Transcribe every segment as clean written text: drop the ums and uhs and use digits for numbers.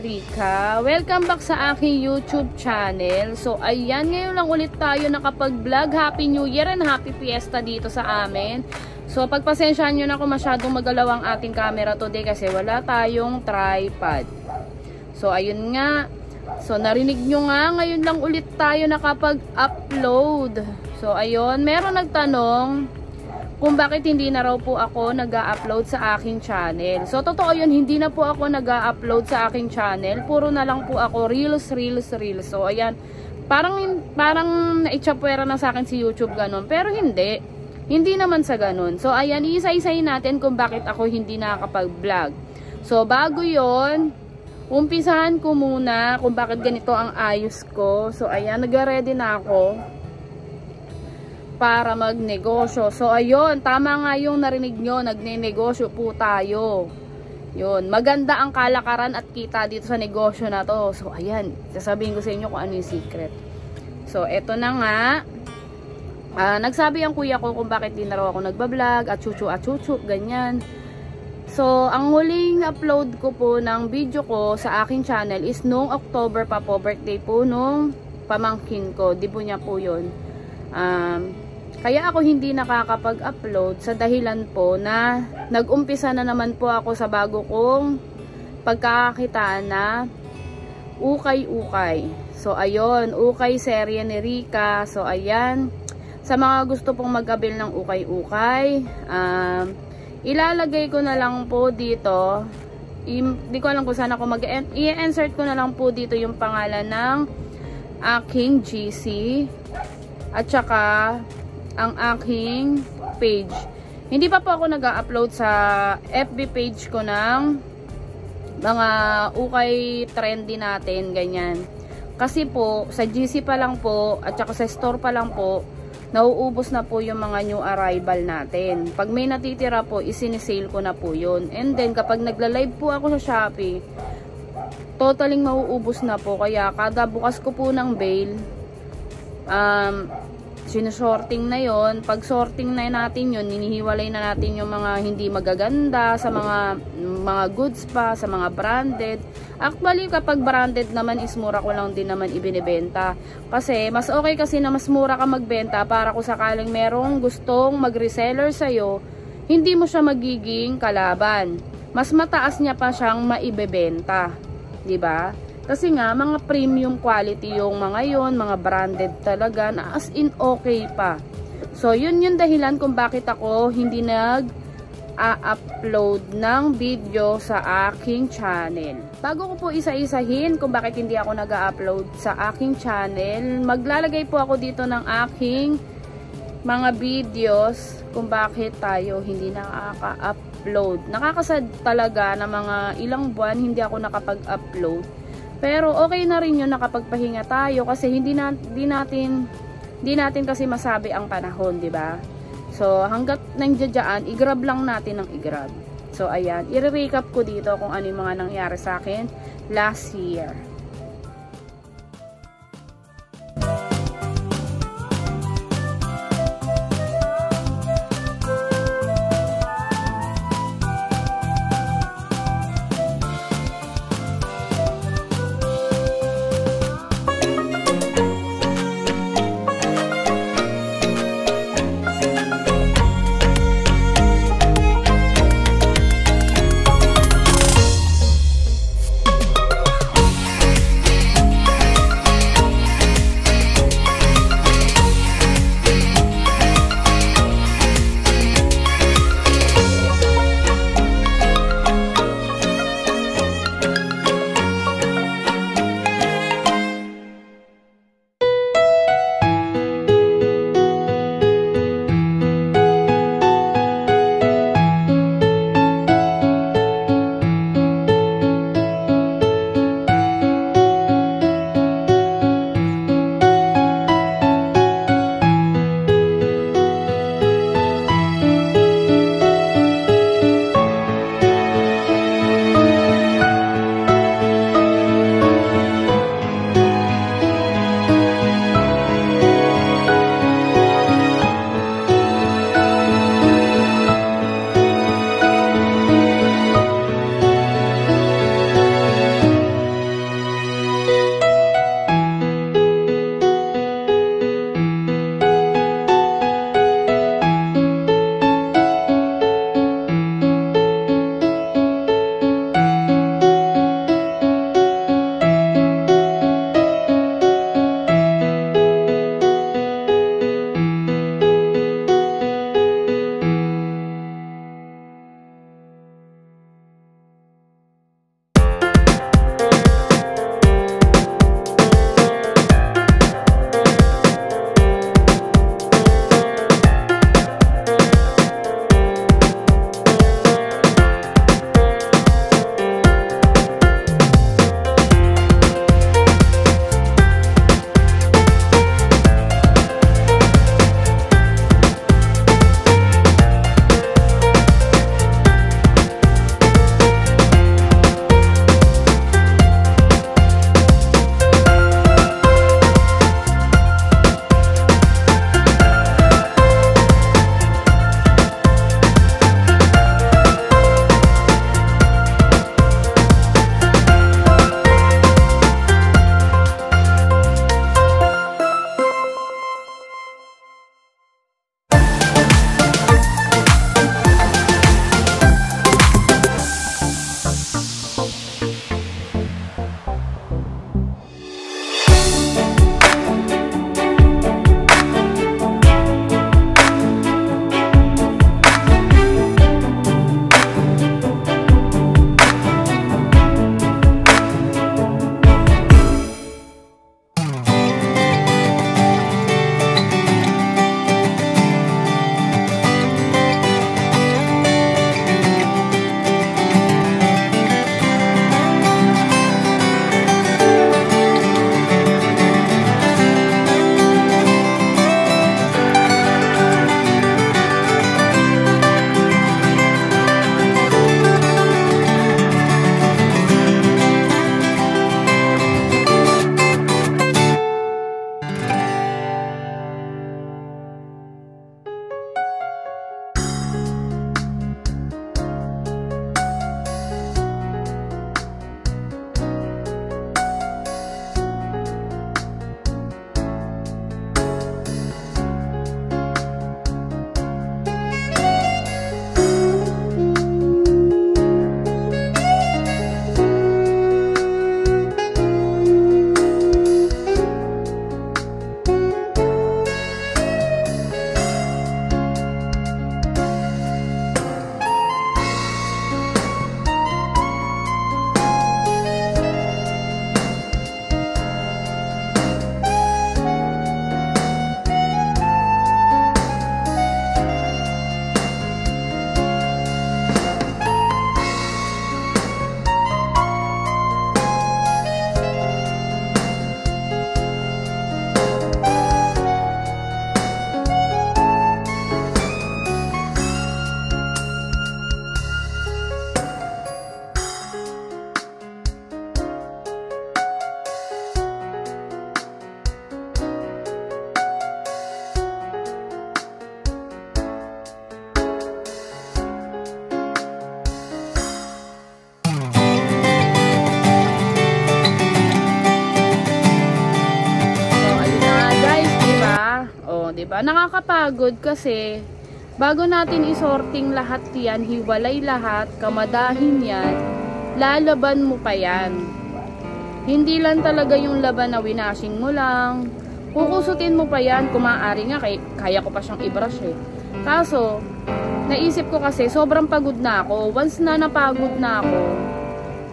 Rica. Welcome back sa aking YouTube channel. So ayan, ngayon lang ulit tayo nakapag-vlog. Happy New Year and Happy Fiesta dito sa amin. So pagpasensyahan nyo na kung masyadong magalaw ang ating camera today kasi wala tayong tripod. So ayun nga. So narinig nyo nga, ngayon lang ulit tayo nakapag-upload. So ayun, meron nagtanong kung bakit hindi na raw po ako nag-a-upload sa aking channel. So totoo yun, hindi na po ako nag-a-upload sa aking channel. Puro na lang po ako reels. So ayan, parang naitsapwera na sa akin si YouTube ganun. Pero hindi naman sa ganun. So ayan, isa-isayin natin kung bakit ako hindi nakakapag-vlog. So bago yon, umpisahan ko muna kung bakit ganito ang ayos ko. So ayan, nag-ready na ako para magnegosyo. So ayun, tama nga yung narinig nyo, nagne-negosyo po tayo. Yun, maganda ang kalakaran at kita dito sa negosyo na to. So ayan, sasabihin ko sa inyo kung ano yung secret. So eto na nga, nagsabi ang kuya ko kung bakit di na raw ako nagbablog at chuchu, ganyan. So ang huling upload ko po ng video ko sa aking channel is nung October pa po, birthday po nung pamangkin ko. Di po niya po yun. Kaya ako hindi nakakapag-upload sa dahilan po na nag-umpisa na naman po ako sa bago kong pagkakakitaan na ukay-ukay. So ayun, ukay serye ni Rica. So ayan, sa mga gusto pong mag-abil ng ukay-ukay, ilalagay ko na lang po dito, hindi ko alam kung saan ako i-insert ko na lang po dito yung pangalan ng aking GC at saka ang aking page. Hindi pa po ako nag-upload sa FB page ko ng mga ukay trendy natin, ganyan. Kasi po, sa GC pa lang po, at saka sa store pa lang po, nauubos na po yung mga new arrival natin. Pag may natitira po, isinisale ko na po yun. And then, kapag nagla-live po ako sa Shopee, totaling mauubos na po. Kaya, kada bukas ko po ng bail, sinusorting na yon. Pag sorting na natin yun, hinihiwalay na natin yung mga hindi magaganda sa mga goods pa, sa mga branded. Actually, kapag branded naman is mura ko lang din naman ibinibenta. Kasi mas okay kasi na mas mura ka magbenta para kung sakaling merong gustong mag-reseller sa'yo, hindi mo siya magiging kalaban. Mas mataas niya pa siyang maibebenta. Diba? Kasi nga, mga premium quality yung mga yon, mga branded talaga, na as in okay pa. So, yun yung dahilan kung bakit ako hindi nag-upload ng video sa aking channel. Bago ko po isa-isahin kung bakit hindi ako nag-upload sa aking channel, maglalagay po ako dito ng aking mga videos kung bakit tayo hindi nakaka-upload. Nakakasad talaga na mga ilang buwan hindi ako nakapag-upload. Pero okay na rin yun, nakapagpahinga tayo kasi hindi natin kasi masabi ang panahon, di ba? So hangga't nandiyan, i-grab lang natin ng i-grab. So ayan, i-recap ko dito kung ano yung mga nangyari sa akin last year. 'di ba? Nakakapagod kasi bago natin isorting lahat 'yan, hiwalay lahat, kamadahin 'yan, lalaban mo pa 'yan. Hindi lang talaga yung laban na winashing mo lang. Kukusutin mo pa 'yan, kung maaari nga kaya ko pa siyang i-brush eh. Kaso naisip ko kasi sobrang pagod na ako. Once na napagod na ako,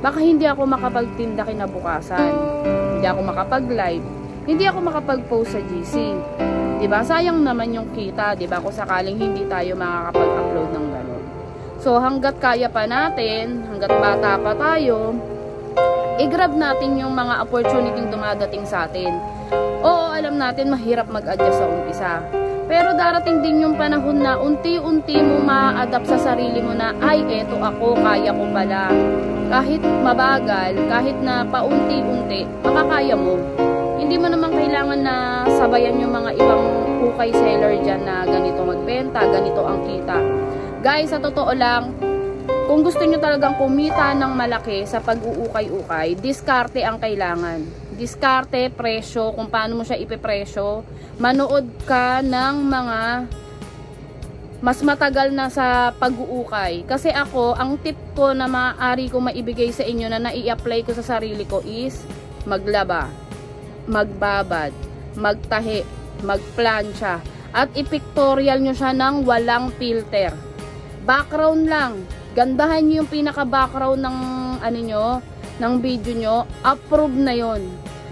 baka hindi ako makapagtinda kinabukasan. Hindi ako makapag-live. Hindi ako makapag-post sa GC. Diba? Sayang naman yung kita, diba? Kung sakaling hindi tayo makakapag-upload ng gano'n. So, hanggat kaya pa natin, hanggat bata pa tayo, i-grab natin yung mga opportunity dumadating sa atin. Oo, alam natin mahirap mag-adjust sa umpisa. Pero darating din yung panahon na unti-unti mo ma-adapt sa sarili mo na, ay, eto ako, kaya ko pala. Kahit mabagal, kahit na paunti-unti, makakaya mo. Hindi mo naman kailangan na sabayan yung mga ibang ukay seller dyan na ganito magbenta, ganito ang kita. Guys, sa totoo lang, kung gusto nyo talagang kumita ng malaki sa pag-uukay-ukay, diskarte ang kailangan. Diskarte, presyo, kung paano mo siya ipipresyo. Manood ka ng mga mas matagal na sa pag-uukay. Kasi ako, ang tip ko na maaari ko maibigay sa inyo na nai-apply ko sa sarili ko is maglaba, magbabad, magtahi, magplansya, at ipictorial nyo siya ng walang filter. Background lang. Gandahan nyo yung pinaka-background ng ano nyo, ng video nyo, approve na yon.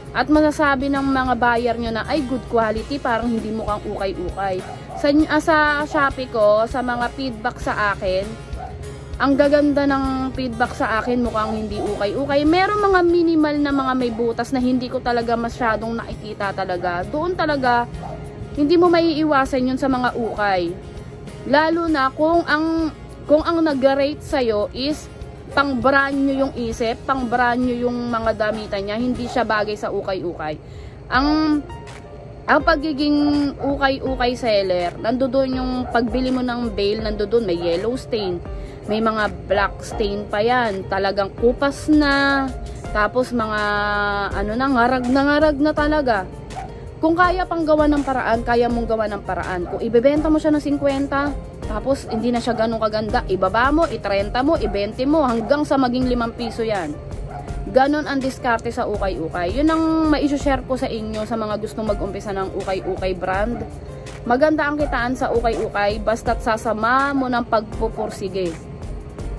At masasabi ng mga buyer nyo na ay good quality, parang hindi mukhang ukay-ukay. Sa Shopee ko, sa mga feedback sa akin, ang gaganda ng feedback sa akin, mukhang hindi ukay-ukay. Meron mga minimal na mga may butas na hindi ko talaga masyadong nakikita talaga. Doon talaga, hindi mo maiiwasan yun sa mga ukay. Lalo na kung ang nag-rate sa'yo is pang brand nyo yung isip, pang brand nyo yung mga damitan niya, hindi siya bagay sa ukay-ukay. Ang pagiging ukay-ukay seller, nandoon yung pagbili mo ng bail, nandoon may yellow stain, may mga black stain pa yan, talagang kupas na, tapos mga ano na, ngarag na talaga. Kung kaya pang gawa ng paraan, kaya mong gawa ng paraan. Kung ibebenta mo siya ng 50, tapos hindi na siya ganun kaganda, ibaba mo, i-30 mo, i-20 mo, hanggang sa maging 5 piso yan. Ganon ang diskarte sa ukay-ukay. Yun ang ma-share ko sa inyo sa mga gustong mag-umpisa ng ukay-ukay brand. Maganda ang kitaan sa ukay-ukay, basta't sasama mo ng pagpupursige.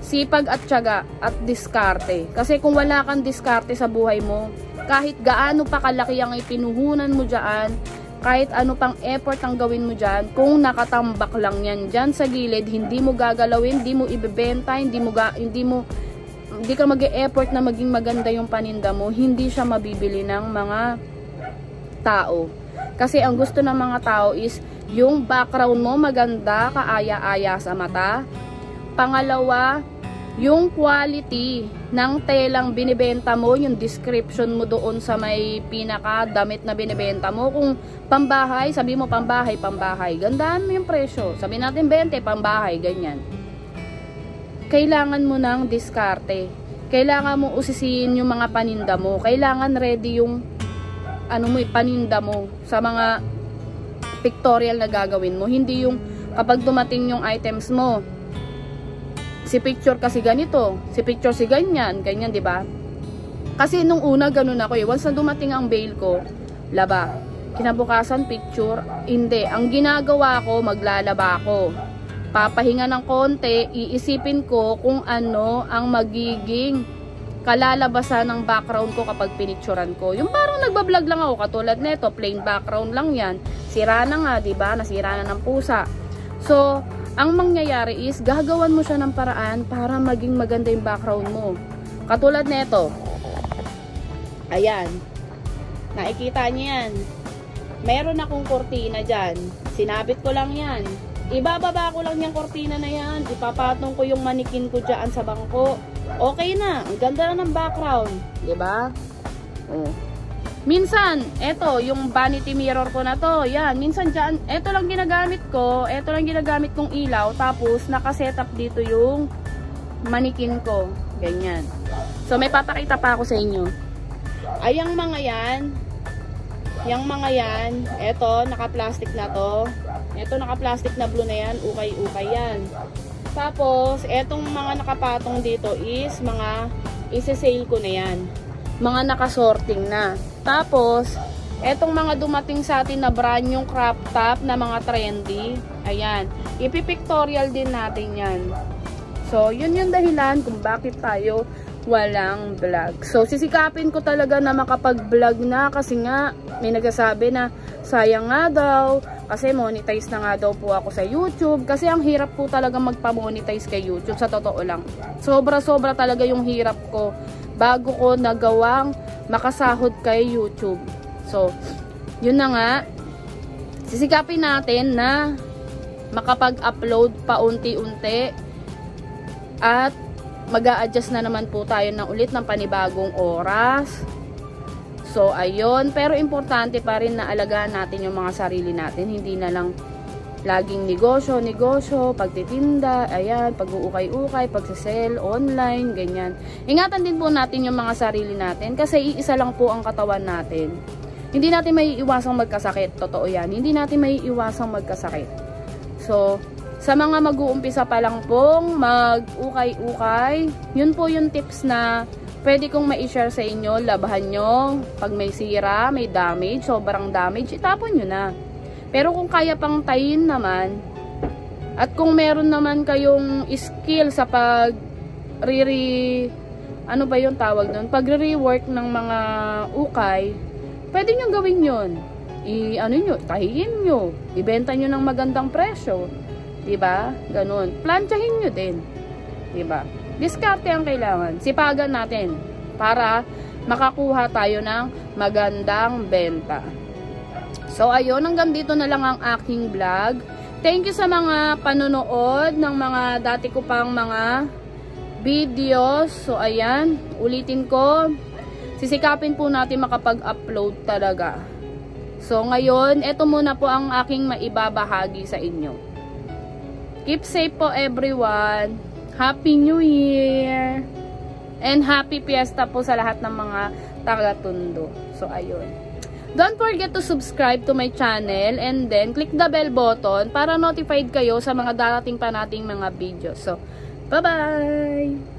Sipag at tiyaga at diskarte. Kasi kung wala kang diskarte sa buhay mo, kahit gaano pa kalaki ang ipinuhunan mo dyan, kahit ano pang effort ang gawin mo dyan, kung nakatambak lang yan dyan sa gilid, hindi mo gagalawin, hindi mo ibebenta, hindi ka mag-e-effort na maging maganda yung paninda mo, hindi siya mabibili ng mga tao. Kasi ang gusto ng mga tao is yung background mo maganda, kaaya-aya sa mata. Pangalawa, yung quality ng telang binibenta mo, yung description mo doon sa may pinaka damit na binibenta mo. Kung pambahay, sabi mo pambahay. Gandaan mo yung presyo. Sabi natin 20, pambahay, ganyan. Kailangan mo ng diskarte. Kailangan mo usisiin yung mga paninda mo. Kailangan ready yung paninda mo sa mga pictorial na gagawin mo. Hindi yung kapag dumating yung items mo, si picture kasi ganito, si picture si ganyan, di ba? Kasi nung una ganun ako eh. Once na dumating ang bail ko, laba. Kinabukasan picture, hindi. Ang ginagawa ko, maglalaba ako. Papahinga ng konti, iisipin ko kung ano ang magiging kalalabasan ng background ko kapag pinicturan ko. Yung parang nagbablog lang ako, katulad nito, plain background lang yan. Sira na nga, di ba? Nasira na ng pusa. So, ang mangyayari is, gagawan mo siya ng paraan para maging maganda yung background mo. Katulad nito. Ayan. Nakikita niyo yan. Meron akong kortina dyan. Sinabit ko lang yan. Ibababa ko lang yung kortina na yan. Ipapatong ko yung manikin ko dyan sa bangko. Okay na. Ang ganda na ng background. Diba? Oh. Minsan, eto, yung vanity mirror ko na to, yan, minsan dyan, eto lang ginagamit ko, eto lang ginagamit kong ilaw, tapos nakasetup dito yung manikin ko, ganyan. So, may papakita pa ako sa inyo. Ayang mga yan, Yung mga yan, eto, naka-plastic na to. Eto, naka-plastic na blue na yan, ukay-ukay yan. Tapos, etong mga nakapatong dito is mga isi-sale ko na yan. Mga nakasorting na. Tapos, etong mga dumating sa atin na brand yung crop top na mga trendy. Ayan. Ipipictorial din natin yan. So, yun yung dahilan kung bakit tayo walang vlog. So, sisikapin ko talaga na makapag-vlog na kasi nga may nagsasabi na sayang nga daw kasi monetize na nga daw po ako sa YouTube kasi ang hirap po talaga magpa-monetize kay YouTube sa totoo lang. Sobra-sobra talaga yung hirap ko bago ko nagawang makasahod kay YouTube. So, yun na nga. Sisikapin natin na makapag-upload paunti-unti at mag-a-adjust na naman po tayo ng ulit ng panibagong oras. So, ayun. Pero importante pa rin na alagaan natin yung mga sarili natin. Hindi na lang laging negosyo, pagtitinda, ayan, pag-uukay-ukay, pagsisell, online, ganyan. Ingatan din po natin yung mga sarili natin kasi iisa lang po ang katawan natin. Hindi natin may iwasang magkasakit. Totoo yan. Hindi natin may iwasang magkasakit. So, sa mga mag-uumpisa pa lang pong mag-ukay-ukay, yun po yung tips na pwede kong ma-share sa inyo. Labahan nyo. Pag may sira, may damage, sobrang damage, itapon nyo na. Pero kung kaya pang tayin naman, at kung meron naman kayong skill sa ano ba yung tawag doon? Pag-rework ng mga ukay, pwede nyo gawin yun. Tahiin nyo. Ibenta nyo ng magandang presyo. Diba? Ganun. Planchahin nyo din. Diba? Diskarte ang kailangan. Sipagan natin para makakuha tayo ng magandang benta. So, ayun. Hanggang dito na lang ang aking vlog. Thank you sa mga panonood ng mga dati ko pang mga videos. So, ayan. Ulitin ko. Sisikapin po natin makapag-upload talaga. So, ngayon, ito muna po ang aking maibabahagi sa inyo. Keep safe po everyone. Happy New Year. And happy fiesta po sa lahat ng mga taga-Tondo. So, ayun. Don't forget to subscribe to my channel and then click the bell button para notified kayo sa mga darating pa nating mga videos. So, bye-bye!